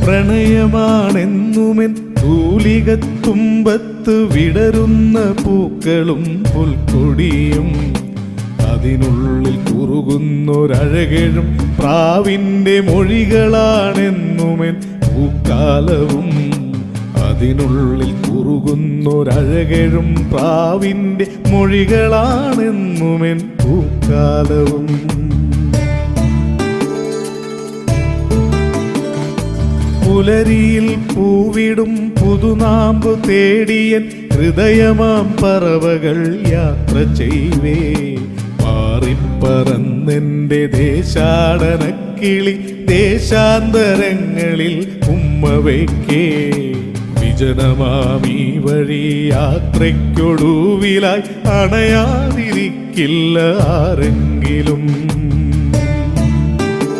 പ്രണയമാണെന്നുമെൻ തൂലികത്തുമ്പത്ത് വിടരുന്ന പൂക്കളും പുൽക്കൊടിയും അതിനുള്ളിൽ കുറുകുന്നൊരഴകഴും പ്രാവിൻ്റെ മൊഴികളാണെന്നുമെൻ പൂക്കാലവും അതിനുള്ളിൽ കുറുകുന്നൊരഴകഴും പ്രാവിൻ്റെ മൊഴികളാണെന്നുമെൻ പൂക്കാലവും പുലരിയിൽ പൂവിടും പുതുനാമ്പു തേടിയൻ ഹൃദയമാം പറവകൾ യാത്ര ചെയ്വേ പാറിപ്പറന്നെൻ്റെ ദേശാടനക്കിളി ദേശാന്തരങ്ങളിൽ ഉമ്മവയ്ക്കേ വിജനമാമീ വഴി യാത്രയ്ക്കൊടുവിലായി അണയാതിരിക്കില്ല ആരെങ്കിലും.